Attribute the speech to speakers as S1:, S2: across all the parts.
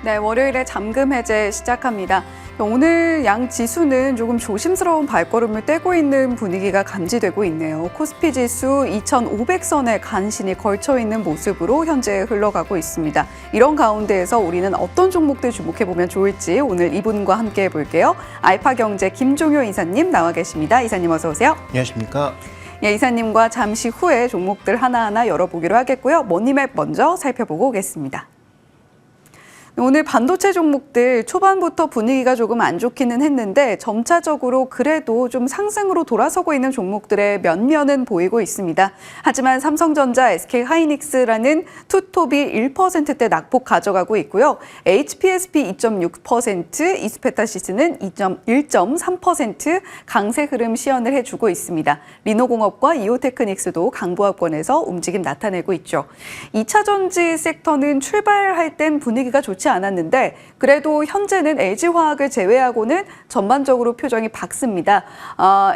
S1: 네, 월요일에 잠금 해제 시작합니다. 오늘 양 지수는 조금 조심스러운 발걸음을 떼고 있는 분위기가 감지되고 있네요. 코스피 지수 2,500선에 간신히 걸쳐 있는 모습으로 현재 흘러가고 있습니다. 이런 가운데에서 우리는 어떤 종목들 주목해보면 좋을지 오늘 이분과 함께 해볼게요. 알파경제 김종효 이사님 나와 계십니다. 이사님 어서 오세요.
S2: 안녕하십니까.
S1: 예, 이사님과 잠시 후에 종목들 하나하나 열어보기로 하겠고요. 머니맵 먼저 살펴보고 오겠습니다. 오늘 반도체 종목들 초반부터 분위기가 조금 안 좋기는 했는데 점차적으로 그래도 좀 상승으로 돌아서고 있는 종목들의 면면은 보이고 있습니다. 하지만 삼성전자, SK하이닉스라는 투톱이 1%대 낙폭 가져가고 있고요. HPSP 2.6%, 이스페타시스는 1.3% 강세 흐름 시연을 해주고 있습니다. 리노공업과 이오테크닉스도 강보합권에서 움직임 나타내고 있죠. 2차 전지 섹터는 출발할 땐 분위기가 좋지 않았는데 그래도 현재는 LG화학을 제외하고는 전반적으로 표정이 밝습니다.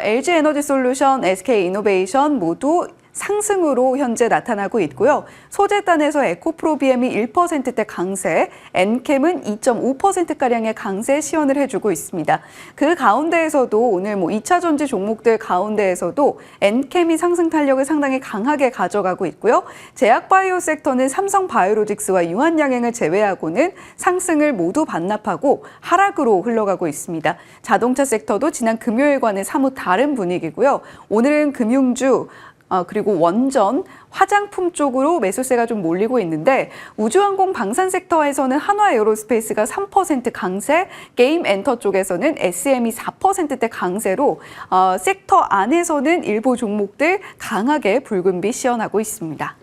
S1: LG에너지솔루션, SK이노베이션 모두 상승으로 현재 나타나고 있고요. 소재단에서 에코프로비엠이 1%대 강세, 엔캠은 2.5%가량의 강세 시연을 해주고 있습니다. 그 가운데에서도 오늘 2차 전지 종목들 가운데에서도 엔캠이 상승 탄력을 상당히 강하게 가져가고 있고요. 제약바이오 섹터는 삼성바이오로직스와 유한양행을 제외하고는 상승을 모두 반납하고 하락으로 흘러가고 있습니다. 자동차 섹터도 지난 금요일과는 사뭇 다른 분위기고요. 오늘은 금융주, 그리고 원전, 화장품 쪽으로 매수세가 좀 몰리고 있는데 우주항공 방산 섹터에서는 한화에어로스페이스가 3% 강세, 게임 엔터 쪽에서는 SM이 4%대 강세로 섹터 안에서는 일부 종목들 강하게 붉은빛 시연하고 있습니다.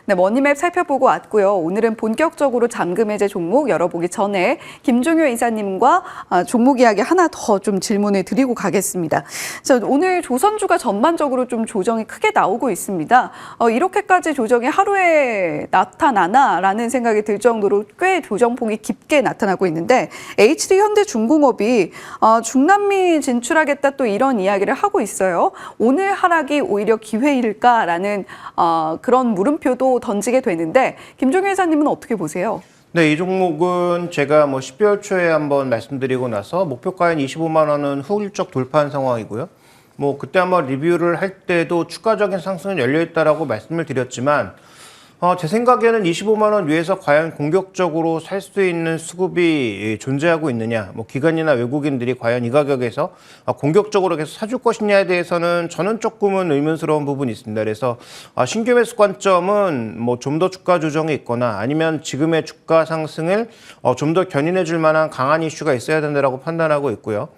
S1: 네, 머니맵 살펴보고 왔고요. 오늘은 본격적으로 잠금 해제 종목 열어보기 전에 김종효 이사님과 종목 이야기 하나 더 좀 질문을 드리고 가겠습니다. 자, 오늘 조선주가 전반적으로 좀 조정이 크게 나오고 있습니다. 이렇게까지 조정이 하루에 나타나나라는 생각이 들 정도로 꽤 조정폭이 깊게 나타나고 있는데 HD현대중공업이 중남미 진출하겠다 또 이런 이야기를 하고 있어요. 오늘 하락이 오히려 기회일까라는 그런 물음표도 던지게 되는데 김종효 회사님은 어떻게 보세요?
S2: 네, 이 종목은 제가 12월 초에 한번 말씀드리고 나서 목표가인 25만 원은 훌쩍 돌파한 상황이고요. 그때 한번 리뷰를 할 때도 추가적인 상승은 열려있다라고 말씀을 드렸지만 제 생각에는 25만 원 위에서 과연 공격적으로 살 수 있는 수급이 존재하고 있느냐, 기관이나 외국인들이 과연 이 가격에서 공격적으로 계속 사줄 것이냐에 대해서는 저는 조금은 의문스러운 부분이 있습니다. 그래서 신규 매수 관점은 좀 더 주가 조정이 있거나 아니면 지금의 주가 상승을 좀 더 견인해 줄 만한 강한 이슈가 있어야 된다고 판단하고 있고요.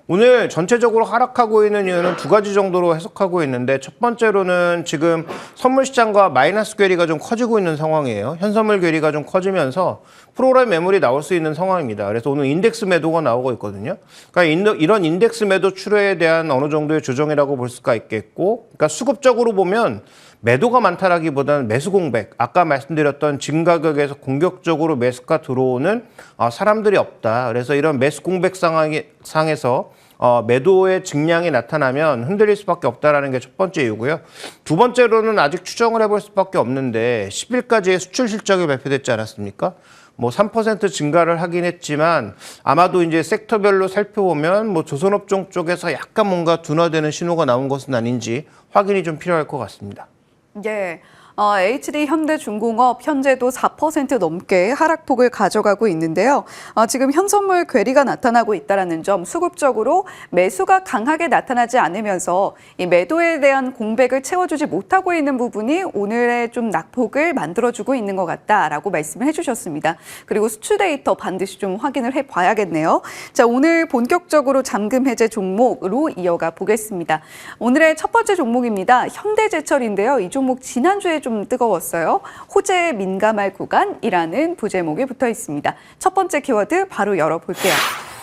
S2: 오늘 전체적으로 하락하고 있는 이유는 두 가지 정도로 해석하고 있는데 첫 번째로는 지금 선물 시장과 마이너스 괴리가 좀 커지고 있는 상황이에요. 현선물 괴리가 좀 커지면서 프로그램 매물이 나올 수 있는 상황입니다. 그래서 오늘 인덱스 매도가 나오고 있거든요. 그러니까 이런 인덱스 매도 출회에 대한 어느 정도의 조정이라고 볼 수가 있겠고, 그러니까 수급적으로 보면 매도가 많다라기보다는 매수 공백, 아까 말씀드렸던 지금 가격에서 공격적으로 매수가 들어오는 사람들이 없다. 그래서 이런 매수 공백 상에서 매도의 증량이 나타나면 흔들릴 수밖에 없다는 게 첫 번째 이유고요. 두 번째로는 아직 추정을 해볼 수밖에 없는데 10일까지의 수출 실적이 발표됐지 않았습니까? 3% 증가를 하긴 했지만 아마도 이제 섹터별로 살펴보면 조선업종 쪽에서 약간 뭔가 둔화되는 신호가 나온 것은 아닌지 확인이 좀 필요할 것 같습니다.
S1: 예. HD현대중공업 현재도 4% 넘게 하락폭을 가져가고 있는데요. 지금 현선물 괴리가 나타나고 있다는 점, 수급적으로 매수가 강하게 나타나지 않으면서 이 매도에 대한 공백을 채워주지 못하고 있는 부분이 오늘의 좀 낙폭을 만들어주고 있는 것 같다라고 말씀을 해주셨습니다. 그리고 수출 데이터 반드시 좀 확인을 해봐야겠네요. 자, 오늘 본격적으로 잠금 해제 종목으로 이어가 보겠습니다. 오늘의 첫 번째 종목입니다. 현대제철인데요. 이 종목 지난주에 좀 뜨거웠어요. 호재에 민감할 구간이라는 부제목이 붙어 있습니다. 첫 번째 키워드 바로 열어볼게요.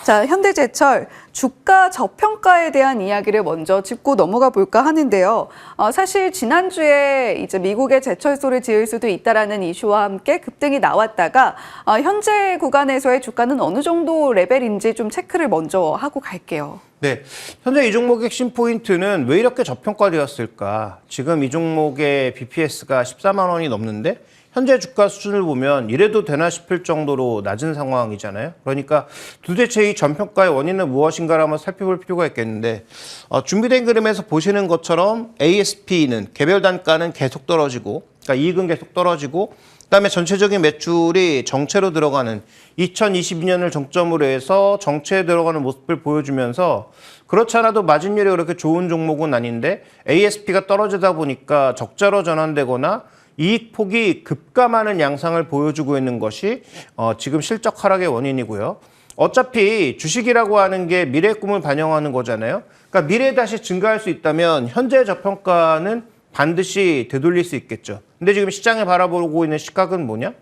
S1: 자, 현대제철 주가 저평가에 대한 이야기를 먼저 짚고 넘어가 볼까 하는데요. 사실 지난주에 이제 미국의 제철소를 지을 수도 있다라는 이슈와 함께 급등이 나왔다가 현재 구간에서의 주가는 어느 정도 레벨인지 좀 체크를 먼저 하고 갈게요.
S2: 네, 현재 이 종목의 핵심 포인트는 왜 이렇게 저평가되었을까? 지금 이 종목의 BPS가 14만 원이 넘는데 현재 주가 수준을 보면 이래도 되나 싶을 정도로 낮은 상황이잖아요. 그러니까 도대체 이 전평가의 원인은 무엇인가를 한번 살펴볼 필요가 있겠는데 준비된 그림에서 보시는 것처럼 ASP는 개별 단가는 계속 떨어지고 그러니까 이익은 계속 떨어지고 그다음에 전체적인 매출이 정체로 들어가는 2022년을 정점으로 해서 정체에 들어가는 모습을 보여주면서 그렇지 않아도 마진율이 그렇게 좋은 종목은 아닌데 ASP가 떨어지다 보니까 적자로 전환되거나 이익 폭이 급감하는 양상을 보여주고 있는 것이 지금 실적 하락의 원인이고요. 어차피 주식이라고 하는 게 미래의 꿈을 반영하는 거잖아요. 그러니까 미래에 다시 증가할 수 있다면 현재 저평가는 반드시 되돌릴 수 있겠죠. 근데 지금 시장에 바라보고 있는 시각은 뭐냐?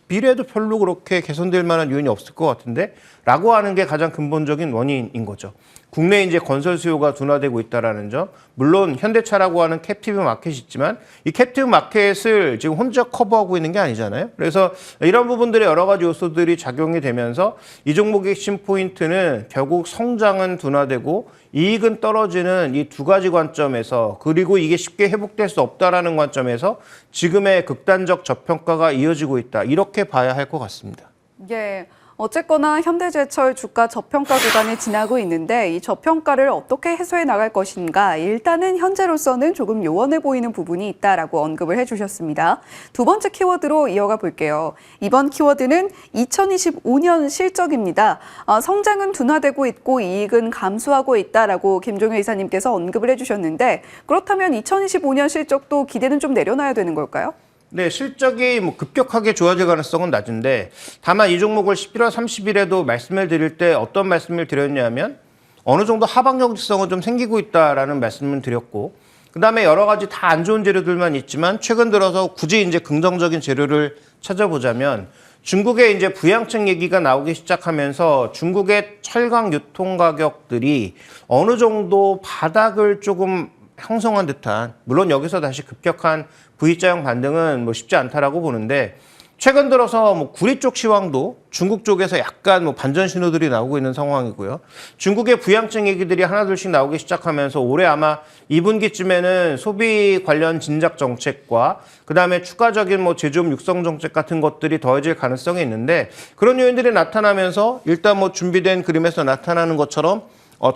S2: 미래에도 별로 그렇게 개선될 만한 요인이 없을 것 같은데? 라고 하는 게 가장 근본적인 원인인 거죠. 국내 이제 건설 수요가 둔화되고 있다는 점. 물론 현대차라고 하는 캡티브 마켓이 있지만 이 캡티브 마켓을 지금 혼자 커버하고 있는 게 아니잖아요. 그래서 이런 부분들의 여러 가지 요소들이 작용이 되면서 이 종목의 핵심 포인트는 결국 성장은 둔화되고 이익은 떨어지는 이 두 가지 관점에서 그리고 이게 쉽게 회복될 수 없다라는 관점에서 지금의 극단적 저평가가 이어지고 있다. 이렇게 봐야 할 것 같습니다.
S1: 예. 어쨌거나 현대제철 주가 저평가 구간을 지나고 있는데 이 저평가를 어떻게 해소해 나갈 것인가 일단은 현재로서는 조금 요원해 보이는 부분이 있다라고 언급을 해주셨습니다. 두 번째 키워드로 이어가 볼게요. 이번 키워드는 2025년 실적입니다. 성장은 둔화되고 있고 이익은 감소하고 있다라고 김종효 이사님께서 언급을 해주셨는데 그렇다면 2025년 실적도 기대는 좀 내려놔야 되는 걸까요?
S2: 네, 실적이 급격하게 좋아질 가능성은 낮은데 다만 이 종목을 11월 30일에도 말씀을 드릴 때 어떤 말씀을 드렸냐면 어느 정도 하방 경직성은 좀 생기고 있다라는 말씀을 드렸고 그다음에 여러 가지 다 안 좋은 재료들만 있지만 최근 들어서 굳이 이제 긍정적인 재료를 찾아보자면 중국의 이제 부양책 얘기가 나오기 시작하면서 중국의 철강 유통 가격들이 어느 정도 바닥을 조금 형성한 듯한 물론 여기서 다시 급격한 V자형 반등은 쉽지 않다라고 보는데 최근 들어서 구리 쪽 시황도 중국 쪽에서 약간 반전 신호들이 나오고 있는 상황이고요. 중국의 부양책 얘기들이 하나둘씩 나오기 시작하면서 올해 아마 2분기쯤에는 소비 관련 진작 정책과 그다음에 추가적인 제조업 육성 정책 같은 것들이 더해질 가능성이 있는데 그런 요인들이 나타나면서 일단 준비된 그림에서 나타나는 것처럼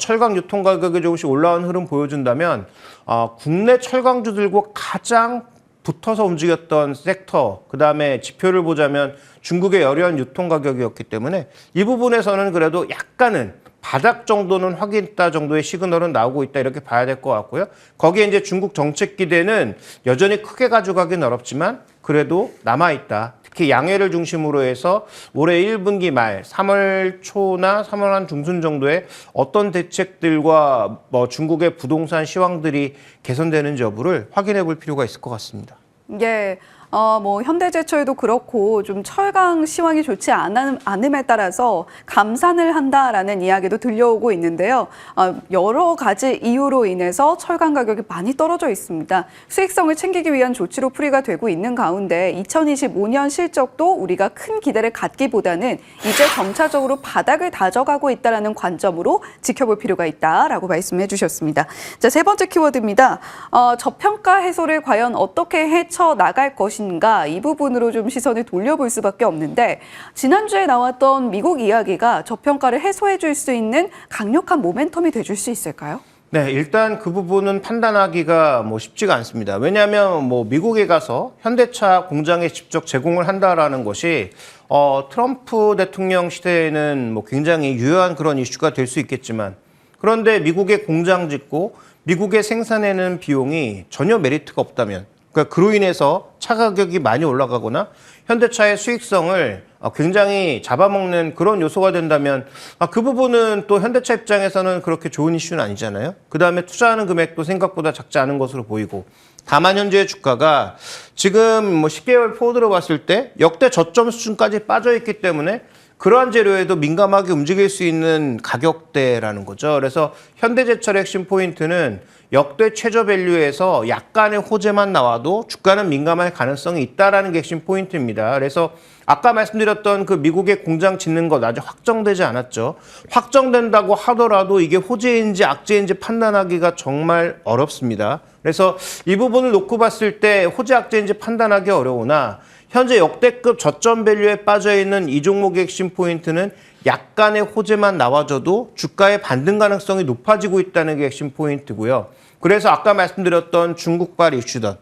S2: 철강 유통 가격이 조금씩 올라온 흐름 보여준다면 국내 철강주들과 가장 붙어서 움직였던 섹터 그다음에 지표를 보자면 중국의 열연 유통 가격이었기 때문에 이 부분에서는 그래도 약간은 바닥 정도는 확인했다 정도의 시그널은 나오고 있다 이렇게 봐야 될 것 같고요. 거기에 이제 중국 정책 기대는 여전히 크게 가져가긴 어렵지만 그래도 남아있다. 특히 양해를 중심으로 해서 올해 1분기 말 3월 초나 3월 한 중순 정도에 어떤 대책들과 중국의 부동산 시황들이 개선되는지 여부를 확인해 볼 필요가 있을 것 같습니다.
S1: 예. 현대제철도 그렇고 좀 철강 시황이 좋지 않음에 따라서 감산을 한다라는 이야기도 들려오고 있는데요. 여러 가지 이유로 인해서 철강 가격이 많이 떨어져 있습니다. 수익성을 챙기기 위한 조치로 풀이가 되고 있는 가운데 2025년 실적도 우리가 큰 기대를 갖기보다는 이제 점차적으로 바닥을 다져가고 있다는 관점으로 지켜볼 필요가 있다라고 말씀해 주셨습니다. 자, 세 번째 키워드입니다. 저평가 해소를 과연 어떻게 헤쳐나갈 것인가 이 부분으로 좀 시선을 돌려볼 수밖에 없는데 지난주에 나왔던 미국 이야기가 저평가를 해소해 줄 수 있는 강력한 모멘텀이 돼줄 수 있을까요?
S2: 네, 일단 그 부분은 판단하기가 쉽지가 않습니다. 왜냐하면 미국에 가서 현대차 공장에 직접 제공을 한다라는 것이 트럼프 대통령 시대에는 굉장히 유효한 그런 이슈가 될 수 있겠지만 그런데 미국에 공장 짓고 미국에 생산하는 비용이 전혀 메리트가 없다면 그러니까 그로 인해서 차 가격이 많이 올라가거나 현대차의 수익성을 굉장히 잡아먹는 그런 요소가 된다면 그 부분은 또 현대차 입장에서는 그렇게 좋은 이슈는 아니잖아요. 그다음에 투자하는 금액도 생각보다 작지 않은 것으로 보이고 다만 현재의 주가가 지금 10개월 포워드로 봤을 때 역대 저점 수준까지 빠져있기 때문에 그러한 재료에도 민감하게 움직일 수 있는 가격대라는 거죠. 그래서 현대제철의 핵심 포인트는 역대 최저 밸류에서 약간의 호재만 나와도 주가는 민감할 가능성이 있다는 게 핵심 포인트입니다. 그래서 아까 말씀드렸던 그 미국의 공장 짓는 것 아직 확정되지 않았죠. 확정된다고 하더라도 이게 호재인지 악재인지 판단하기가 정말 어렵습니다. 그래서 이 부분을 놓고 봤을 때 호재 악재인지 판단하기 어려우나 현재 역대급 저점 밸류에 빠져있는 이 종목의 핵심 포인트는 약간의 호재만 나와줘도 주가의 반등 가능성이 높아지고 있다는 게 핵심 포인트고요. 그래서 아까 말씀드렸던 중국발 이슈든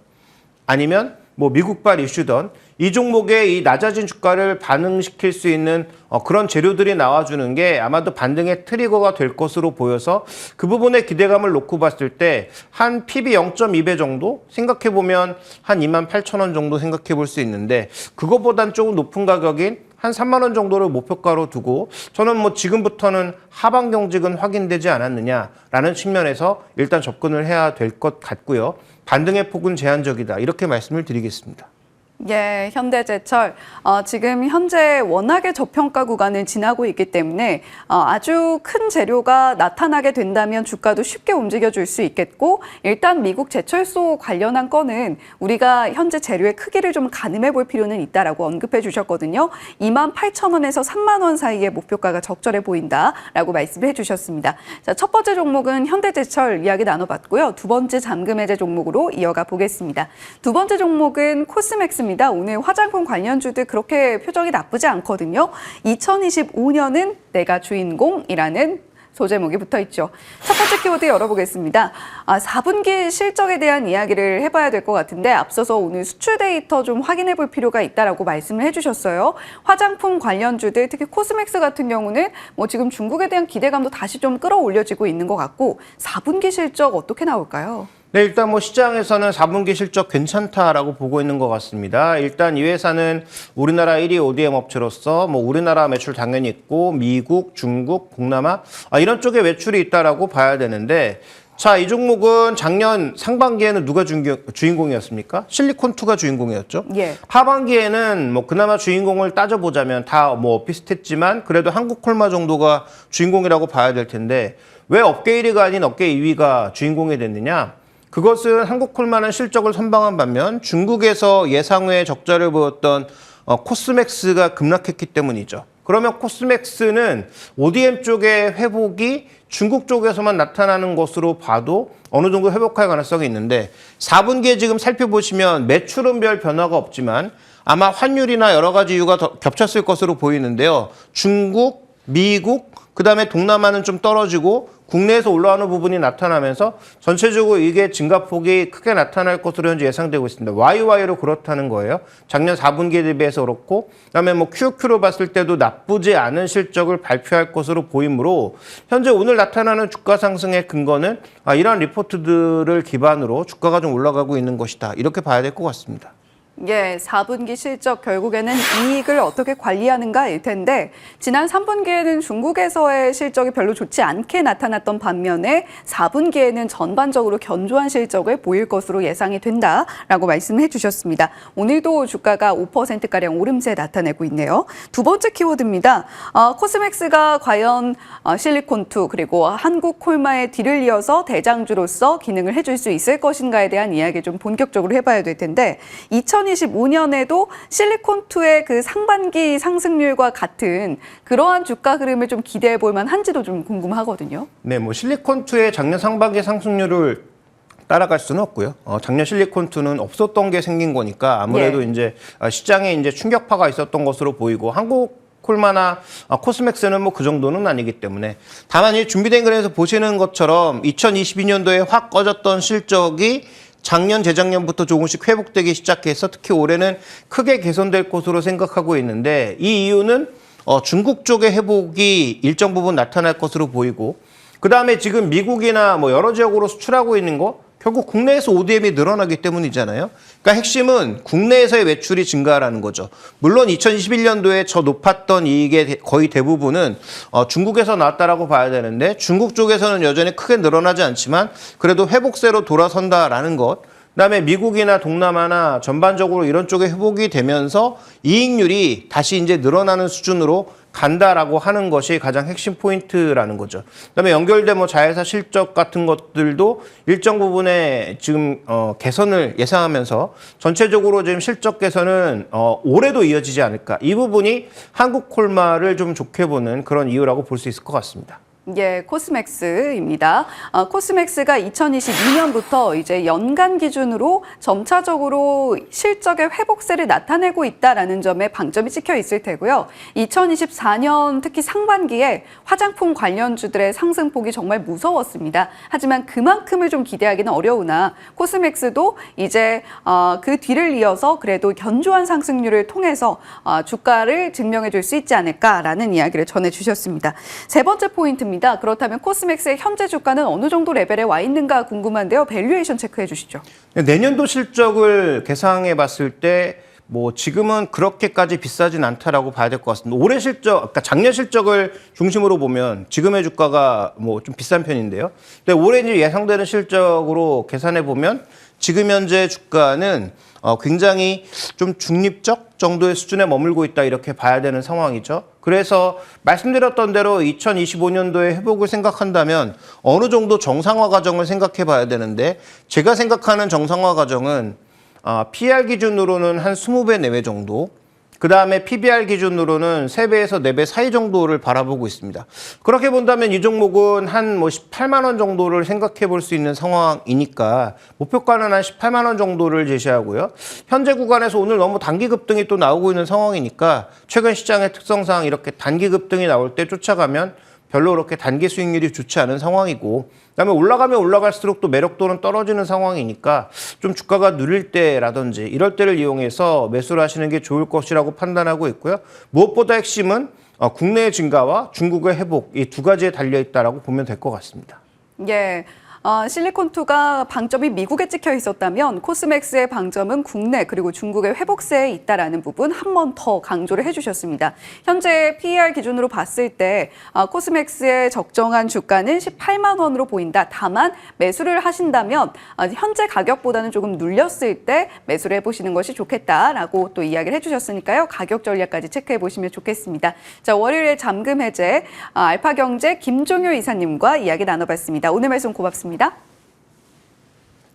S2: 아니면 뭐 미국발 이슈든 이 종목의 이 낮아진 주가를 반응시킬 수 있는 그런 재료들이 나와주는 게 아마도 반등의 트리거가 될 것으로 보여서 그 부분에 기대감을 놓고 봤을 때 한 PB 0.2배 정도 생각해보면 한 28,000원 정도 생각해볼 수 있는데 그거보단 조금 높은 가격인 한 3만 원 정도를 목표가로 두고 저는 뭐 지금부터는 하방 경직은 확인되지 않았느냐라는 측면에서 일단 접근을 해야 될 것 같고요. 반등의 폭은 제한적이다. 이렇게 말씀을 드리겠습니다.
S1: 예, 현대제철 지금 현재 워낙에 저평가 구간을 지나고 있기 때문에 아주 큰 재료가 나타나게 된다면 주가도 쉽게 움직여줄 수 있겠고 일단 미국 제철소 관련한 건은 우리가 현재 재료의 크기를 좀 가늠해 볼 필요는 있다라고 언급해 주셨거든요. 28,000원에서 3만 원 사이의 목표가가 적절해 보인다라고 말씀해 주셨습니다. 자, 첫 번째 종목은 현대제철 이야기 나눠봤고요. 두 번째 잠금 해제 종목으로 이어가 보겠습니다. 두 번째 종목은 코스맥스 오늘 화장품 관련주들 그렇게 표정이 나쁘지 않거든요. 2025년은 내가 주인공이라는 소제목이 붙어 있죠. 첫 번째 키워드 열어보겠습니다. 4분기 실적에 대한 이야기를 해봐야 될 것 같은데 앞서서 오늘 수출 데이터 좀 확인해 볼 필요가 있다라고 말씀을 해주셨어요. 화장품 관련주들 특히 코스맥스 같은 경우는 뭐 지금 중국에 대한 기대감도 다시 좀 끌어올려지고 있는 것 같고 4분기 실적 어떻게 나올까요?
S2: 네, 일단 뭐 시장에서는 4분기 실적 괜찮다라고 보고 있는 것 같습니다. 일단 이 회사는 우리나라 1위 ODM 업체로서 뭐 우리나라 매출 당연히 있고 미국, 중국, 동남아 이런 쪽에 매출이 있다라고 봐야 되는데 자, 이 종목은 작년 상반기에는 누가 주인공이었습니까? 실리콘2가 주인공이었죠.
S1: 예.
S2: 하반기에는 뭐 그나마 주인공을 따져보자면 다 뭐 비슷했지만 그래도 한국콜마 정도가 주인공이라고 봐야 될 텐데 왜 업계 1위가 아닌 업계 2위가 주인공이 됐느냐? 그것은 한국콜마는 실적을 선방한 반면 중국에서 예상외 적자를 보였던 코스맥스가 급락했기 때문이죠. 그러면 코스맥스는 ODM 쪽의 회복이 중국 쪽에서만 나타나는 것으로 봐도 어느 정도 회복할 가능성이 있는데 4분기에 지금 살펴보시면 매출은 별 변화가 없지만 아마 환율이나 여러 가지 이유가 더 겹쳤을 것으로 보이는데요. 중국, 미국, 그다음에 동남아는 좀 떨어지고 국내에서 올라오는 부분이 나타나면서 전체적으로 이게 증가폭이 크게 나타날 것으로 현재 예상되고 있습니다. YY로 그렇다는 거예요. 작년 4분기에 대비해서 그렇고 그다음에 뭐 QOQ로 봤을 때도 나쁘지 않은 실적을 발표할 것으로 보이므로 현재 오늘 나타나는 주가 상승의 근거는 이러한 리포트들을 기반으로 주가가 좀 올라가고 있는 것이다. 이렇게 봐야 될 것 같습니다.
S1: 예, 4분기 실적 결국에는 이익을 어떻게 관리하는가일 텐데 지난 3분기에는 중국에서의 실적이 별로 좋지 않게 나타났던 반면에 4분기에는 전반적으로 견조한 실적을 보일 것으로 예상이 된다라고 말씀해 주셨습니다. 오늘도 주가가 5%가량 오름세 나타내고 있네요. 두 번째 키워드입니다. 코스맥스가 과연 실리콘2 그리고 한국콜마의 뒤를 이어서 대장주로서 기능을 해줄 수 있을 것인가에 대한 이야기 좀 본격적으로 해봐야 될 텐데 2025년에도 실리콘2의 그 상반기 상승률과 같은 그러한 주가 흐름을 좀 기대해 볼 만한지도 좀 궁금하거든요.
S2: 네, 뭐 실리콘2의 작년 상반기 상승률을 따라갈 수는 없고요. 작년 실리콘2는 없었던 게 생긴 거니까 아무래도 이제 시장에 이제 충격파가 있었던 것으로 보이고 콜마나 코스맥스는 뭐 그 정도는 아니기 때문에 다만 이 준비된 그래서 보시는 것처럼 2022년도에 확 꺼졌던 실적이 작년, 재작년부터 조금씩 회복되기 시작해서 특히 올해는 크게 개선될 것으로 생각하고 있는데 이 이유는 중국 쪽의 회복이 일정 부분 나타날 것으로 보이고 그다음에 지금 미국이나 뭐 여러 지역으로 수출하고 있는 거 결국 국내에서 ODM이 늘어나기 때문이잖아요. 그러니까 핵심은 국내에서의 매출이 증가하라는 거죠. 물론 2021년도에 저 높았던 이익의 거의 대부분은 중국에서 나왔다라고 봐야 되는데 중국 쪽에서는 여전히 크게 늘어나지 않지만 그래도 회복세로 돌아선다라는 것. 그다음에 미국이나 동남아나 전반적으로 이런 쪽에 회복이 되면서 이익률이 다시 이제 늘어나는 수준으로 간다라고 하는 것이 가장 핵심 포인트라는 거죠. 그다음에 연결된 뭐 자회사 실적 같은 것들도 일정 부분에 지금 개선을 예상하면서 전체적으로 지금 실적 개선은 올해도 이어지지 않을까. 이 부분이 한국콜마를 좀 좋게 보는 그런 이유라고 볼 수 있을 것 같습니다.
S1: 예, 코스맥스입니다. 코스맥스가 2022년부터 이제 연간 기준으로 점차적으로 실적의 회복세를 나타내고 있다라는 점에 방점이 찍혀 있을 테고요. 2024년 특히 상반기에 화장품 관련주들의 상승폭이 정말 무서웠습니다. 하지만 그만큼을 좀 기대하기는 어려우나 코스맥스도 이제 그 뒤를 이어서 그래도 견조한 상승률을 통해서 주가를 증명해 줄 수 있지 않을까라는 이야기를 전해주셨습니다. 세 번째 포인트입니다. 그렇다면 코스맥스의 현재 주가는 어느 정도 레벨에 와 있는가 궁금한데요. 밸류에이션 체크해 주시죠.
S2: 내년도 실적을 계상해 봤을 때 뭐 지금은 그렇게까지 비싸진 않다라고 봐야 될 것 같습니다. 올해 실적, 그러니까 작년 실적을 중심으로 보면 지금의 주가가 뭐 좀 비싼 편인데요. 근데 올해 이제 예상되는 실적으로 계산해 보면 지금 현재 주가는 굉장히 좀 중립적 정도의 수준에 머물고 있다 이렇게 봐야 되는 상황이죠. 그래서 말씀드렸던 대로 2025년도의 회복을 생각한다면 어느 정도 정상화 과정을 생각해 봐야 되는데 제가 생각하는 정상화 과정은 PER 기준으로는 한 20배 내외 정도, 그 다음에 PBR 기준으로는 3배에서 4배 사이 정도를 바라보고 있습니다. 그렇게 본다면 이 종목은 한 18만 원 정도를 생각해 볼 수 있는 상황이니까 목표가는 한 18만 원 정도를 제시하고요. 현재 구간에서 오늘 너무 단기 급등이 또 나오고 있는 상황이니까 최근 시장의 특성상 이렇게 단기 급등이 나올 때 쫓아가면 별로 그렇게 단기 수익률이 좋지 않은 상황이고, 그다음에 올라가면 올라갈수록 또 매력도는 떨어지는 상황이니까 좀 주가가 누릴 때라든지 이럴 때를 이용해서 매수를 하시는 게 좋을 것이라고 판단하고 있고요. 무엇보다 핵심은 국내의 증가와 중국의 회복, 이 두 가지에 달려 있다라고 보면 될 것 같습니다.
S1: 예. 실리콘2가 방점이 미국에 찍혀 있었다면 코스맥스의 방점은 국내 그리고 중국의 회복세에 있다라는 부분 한 번 더 강조를 해주셨습니다. 현재 PER 기준으로 봤을 때 코스맥스의 적정한 주가는 18만 원으로 보인다. 다만 매수를 하신다면 현재 가격보다는 조금 눌렸을 때 매수를 해보시는 것이 좋겠다라고 또 이야기를 해주셨으니까요. 가격 전략까지 체크해 보시면 좋겠습니다. 자, 월요일에 잠금 해제 알파경제 김종효 이사님과 이야기 나눠봤습니다. 오늘 말씀 고맙습니다.